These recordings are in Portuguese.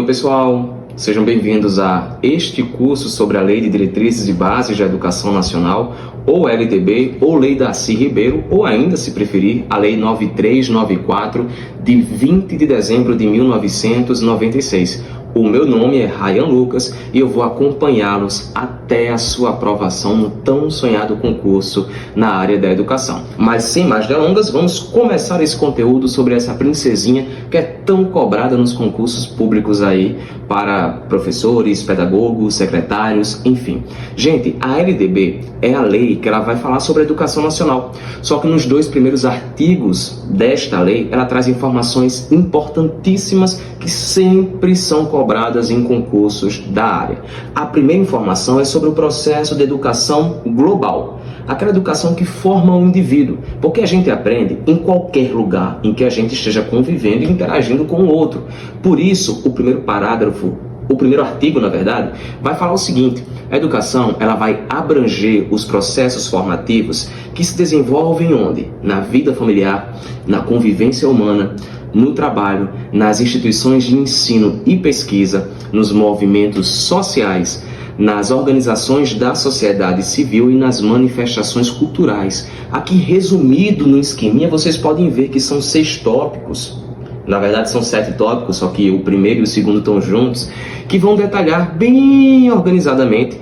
Oi pessoal, sejam bem-vindos a este curso sobre a Lei de Diretrizes e Bases da Educação Nacional, ou LDB, ou Lei Darcy Ribeiro, ou ainda, se preferir, a Lei 9394 de 20 de dezembro de 1996. O meu nome é Ryan Lucas e eu vou acompanhá-los até a sua aprovação no tão sonhado concurso na área da educação. Mas sem mais delongas, vamos começar esse conteúdo sobre essa princesinha que é tão cobrada nos concursos públicos aí para professores, pedagogos, secretários, enfim. Gente, a LDB é a lei que ela vai falar sobre a educação nacional. Só que nos 2 primeiros artigos desta lei, ela traz informações importantíssimas que sempre são cobradas em concursos da área. A primeira informação é sobre o processo de educação global, aquela educação que forma o indivíduo, porque a gente aprende em qualquer lugar em que a gente esteja convivendo e interagindo com o outro. Por isso, o primeiro artigo, na verdade, vai falar o seguinte: a educação ela vai abranger os processos formativos que se desenvolvem onde? Na vida familiar, na convivência humana, no trabalho, nas instituições de ensino e pesquisa, nos movimentos sociais, nas organizações da sociedade civil e nas manifestações culturais. Aqui, resumido no esqueminha, vocês podem ver que são 6 tópicos. Na verdade, são 7 tópicos, só que o primeiro e o segundo estão juntos, que vão detalhar bem organizadamente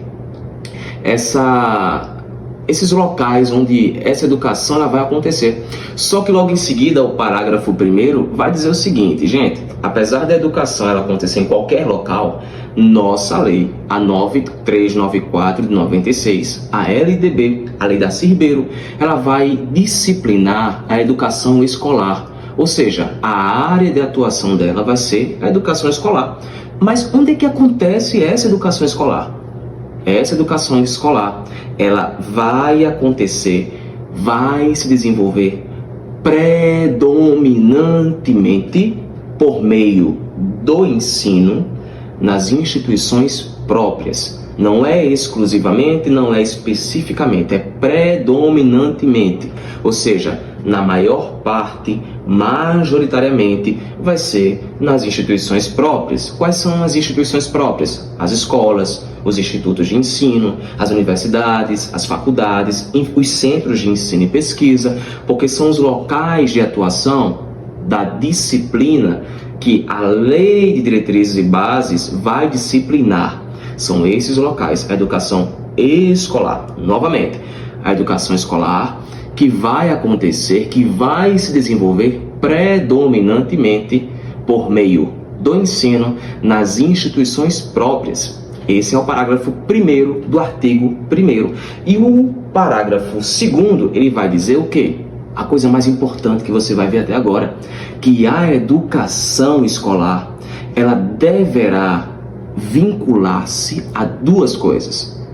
esses locais onde essa educação ela vai acontecer. Só que logo em seguida, o parágrafo 1º vai dizer o seguinte: gente, apesar da educação ela acontecer em qualquer local, nossa lei, a 9394 de 96, a LDB, a Lei Darcy Ribeiro, ela vai disciplinar a educação escolar. Ou seja, a área de atuação dela vai ser a educação escolar. Mas onde é que acontece essa educação escolar? Essa educação escolar, ela vai acontecer, vai se desenvolver predominantemente por meio do ensino nas instituições próprias. Não é exclusivamente, não é especificamente, é predominantemente. Ou seja, na maior parte, majoritariamente, vai ser nas instituições próprias. Quais são as instituições próprias? As escolas, os institutos de ensino, as universidades, as faculdades, os centros de ensino e pesquisa, porque são os locais de atuação da disciplina que a Lei de Diretrizes e Bases vai disciplinar. São esses locais, a educação escolar. Novamente, a educação escolar que vai acontecer, que vai se desenvolver predominantemente por meio do ensino nas instituições próprias. Esse é o parágrafo 1º do artigo 1º. E o parágrafo 2º, ele vai dizer o quê? A coisa mais importante que você vai ver até agora, que a educação escolar, ela deverá vincular-se a 2 coisas: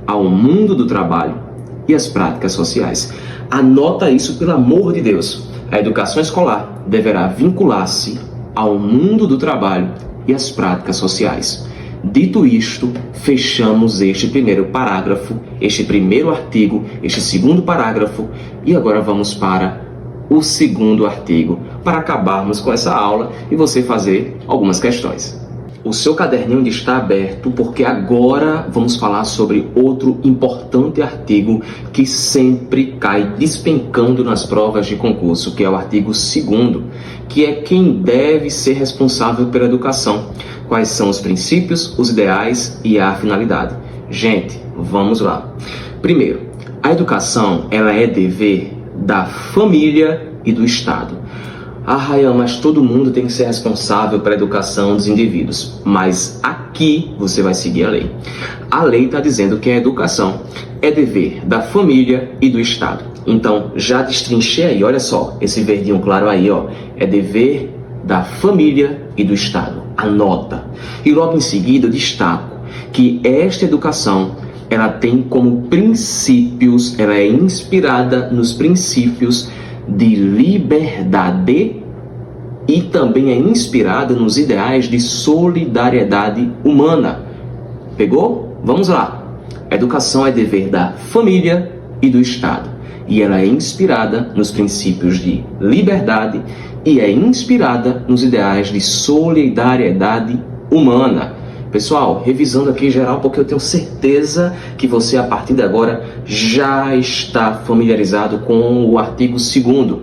ao mundo do trabalho e às práticas sociais. Anota isso, pelo amor de Deus. A educação escolar deverá vincular-se ao mundo do trabalho e às práticas sociais. Dito isto, fechamos este primeiro parágrafo, este primeiro artigo, este segundo parágrafo, e agora vamos para o segundo artigo, para acabarmos com essa aula e você fazer algumas questões. O seu caderninho está aberto porque agora vamos falar sobre outro importante artigo que sempre cai despencando nas provas de concurso, que é o artigo 2º, que é quem deve ser responsável pela educação. Quais são os princípios, os ideais e a finalidade? Gente, vamos lá. Primeiro, a educação ela é dever da família e do Estado. Ah, Ryan, mas todo mundo tem que ser responsável pela educação dos indivíduos. Mas aqui você vai seguir a lei. A lei está dizendo que a educação é dever da família e do Estado. Então, já destrinchei aí, olha só, esse verdinho claro aí, ó, é dever da família e do Estado. Anota. E logo em seguida eu destaco que esta educação, ela tem como princípios, ela é inspirada nos princípios de liberdade e também é inspirada nos ideais de solidariedade humana. Pegou? Vamos lá. A educação é dever da família e do Estado. e ela é inspirada nos princípios de liberdade e é inspirada nos ideais de solidariedade humana. Pessoal, revisando aqui em geral, porque eu tenho certeza que você, a partir de agora, já está familiarizado com o artigo 2º.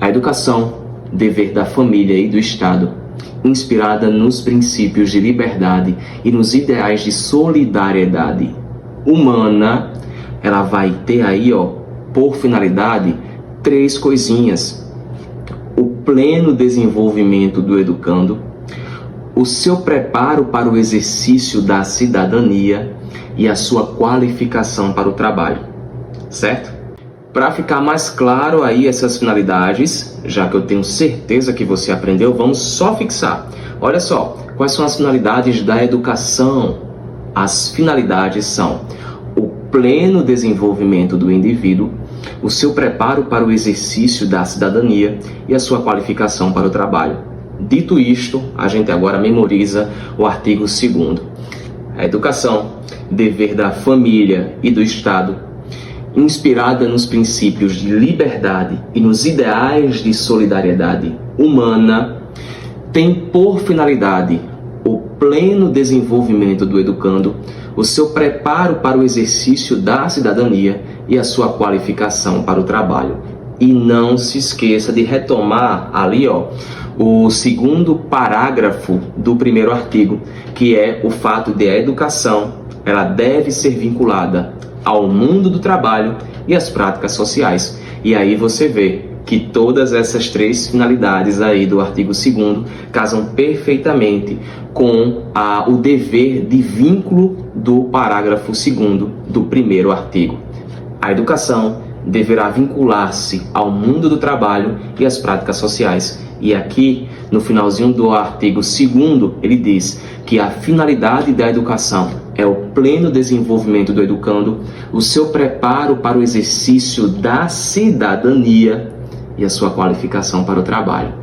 A educação, dever da família e do Estado, inspirada nos princípios de liberdade e nos ideais de solidariedade humana, ela vai ter aí, por finalidade, 3 coisinhas: o pleno desenvolvimento do educando, o seu preparo para o exercício da cidadania e a sua qualificação para o trabalho, certo? Para ficar mais claro aí essas finalidades, já que eu tenho certeza que você aprendeu, vamos só fixar. Olha só, quais são as finalidades da educação? As finalidades são o pleno desenvolvimento do indivíduo, o seu preparo para o exercício da cidadania e a sua qualificação para o trabalho. Dito isto, a gente agora memoriza o artigo 2º. A educação, dever da família e do Estado, inspirada nos princípios de liberdade e nos ideais de solidariedade humana, tem por finalidade o pleno desenvolvimento do educando, o seu preparo para o exercício da cidadania e a sua qualificação para o trabalho. E não se esqueça de retomar ali, o 2º parágrafo do 1º artigo, que é o fato de a educação, ela deve ser vinculada ao mundo do trabalho e às práticas sociais. E aí você vê que todas essas 3 finalidades aí do artigo 2º casam perfeitamente com o dever de vínculo do parágrafo 2º do 1º artigo. A educação deverá vincular-se ao mundo do trabalho e às práticas sociais. E aqui, no finalzinho do artigo 2º, ele diz que a finalidade da educação é o pleno desenvolvimento do educando, o seu preparo para o exercício da cidadania e a sua qualificação para o trabalho.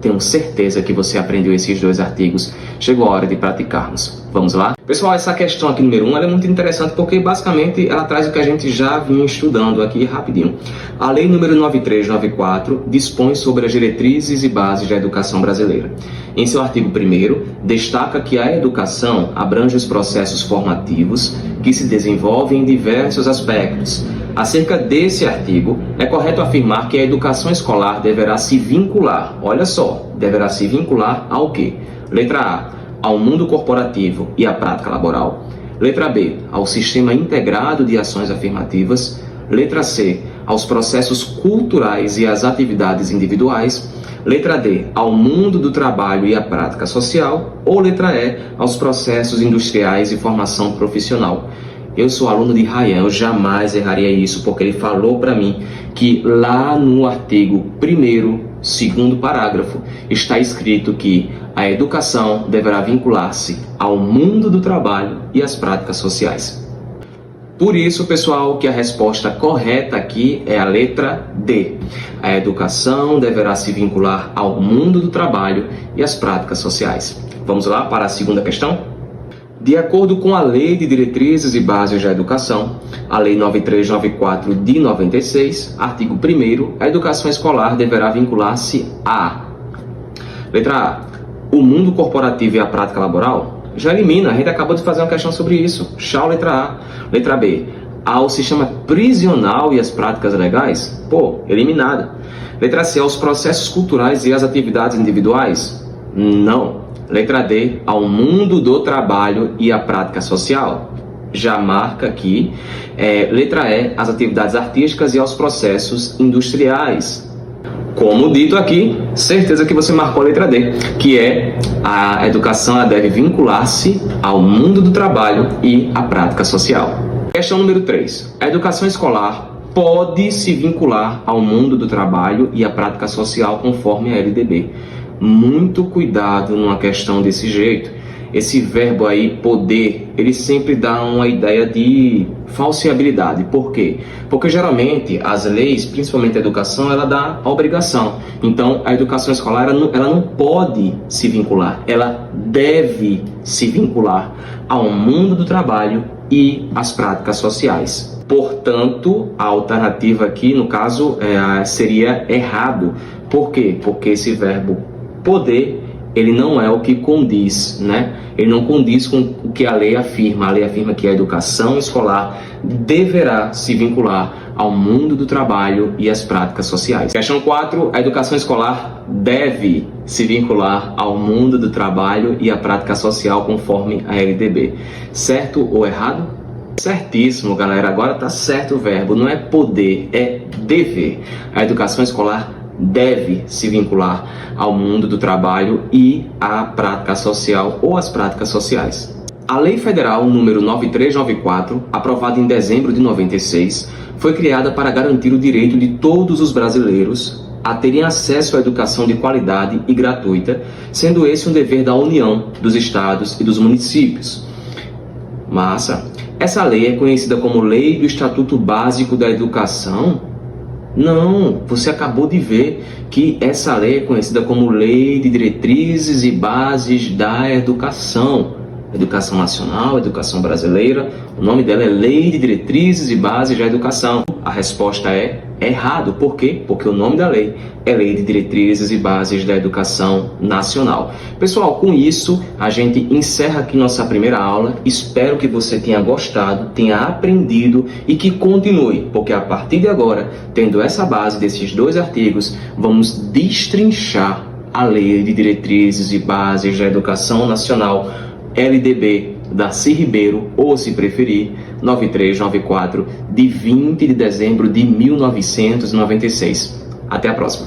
Tenho certeza que você aprendeu esses 2 artigos. Chegou a hora de praticarmos. Vamos lá? Pessoal, essa questão aqui número 1 ela é muito interessante porque basicamente ela traz o que a gente já vinha estudando aqui rapidinho. A Lei número 9394 dispõe sobre as diretrizes e bases da educação brasileira. Em seu artigo 1º, destaca que a educação abrange os processos formativos que se desenvolvem em diversos aspectos. Acerca desse artigo, é correto afirmar que a educação escolar deverá se vincular, olha só, deverá se vincular ao quê? Letra A, ao mundo corporativo e à prática laboral. Letra B, ao sistema integrado de ações afirmativas. Letra C, aos processos culturais e às atividades individuais. Letra D, ao mundo do trabalho e à prática social. Ou letra E, aos processos industriais e formação profissional. Eu sou aluno de Ryan, eu jamais erraria isso, porque ele falou para mim que lá no artigo 1º, 2º parágrafo, está escrito que a educação deverá vincular-se ao mundo do trabalho e às práticas sociais. Por isso, pessoal, que a resposta correta aqui é a letra D. A educação deverá se vincular ao mundo do trabalho e às práticas sociais. Vamos lá para a segunda questão? De acordo com a Lei de Diretrizes e Bases da Educação, a Lei 9394 de 96, artigo 1º, a educação escolar deverá vincular-se a... Letra A, o mundo corporativo e a prática laboral? Já elimina, a gente acabou de fazer uma questão sobre isso. Tchau, letra A. Letra B, ao sistema prisional e as práticas legais? Pô, eliminado. Letra C, aos processos culturais e às atividades individuais? Não. Letra D, ao mundo do trabalho e à prática social? Já marca aqui. Letra E, às atividades artísticas e aos processos industriais. Como dito aqui, certeza que você marcou a letra D, que é a educação ela deve vincular-se ao mundo do trabalho e à prática social. Questão número 3. A educação escolar pode se vincular ao mundo do trabalho e à prática social conforme a LDB. Muito cuidado numa questão desse jeito. Esse verbo aí, poder, ele sempre dá uma ideia de falseabilidade. Por quê? Porque geralmente as leis, principalmente a educação, ela dá a obrigação. Então a educação escolar ela não pode se vincular, ela deve se vincular ao mundo do trabalho e às práticas sociais. Portanto, a alternativa aqui, no caso, seria errado. Por quê? Porque esse verbo poder, ele não é o que condiz, né? Ele não condiz com o que a lei afirma. A lei afirma que a educação escolar deverá se vincular ao mundo do trabalho e às práticas sociais. Questão 4. A educação escolar deve se vincular ao mundo do trabalho e à prática social conforme a LDB. Certo ou errado? Certíssimo, galera. Agora tá certo o verbo. Não é poder, é dever. A educação escolar deve se vincular ao mundo do trabalho e à prática social ou às práticas sociais. A Lei Federal número 9394, aprovada em dezembro de 96, foi criada para garantir o direito de todos os brasileiros a terem acesso à educação de qualidade e gratuita, sendo esse um dever da União, dos estados e dos municípios. Massa! Essa lei é conhecida como Lei do Estatuto Básico da Educação? Não, você acabou de ver que essa lei é conhecida como Lei de Diretrizes e Bases da Educação. Educação Nacional, Educação Brasileira, o nome dela é Lei de Diretrizes e Bases da Educação. A resposta é errado. Por quê? Porque o nome da lei é Lei de Diretrizes e Bases da Educação Nacional. Pessoal, com isso, a gente encerra aqui nossa primeira aula. Espero que você tenha gostado, tenha aprendido e que continue, porque a partir de agora, tendo essa base desses dois artigos, vamos destrinchar a Lei de Diretrizes e Bases da Educação Nacional, LDB, Darcy Ribeiro, ou se preferir, 9394, de 20 de dezembro de 1996. Até a próxima!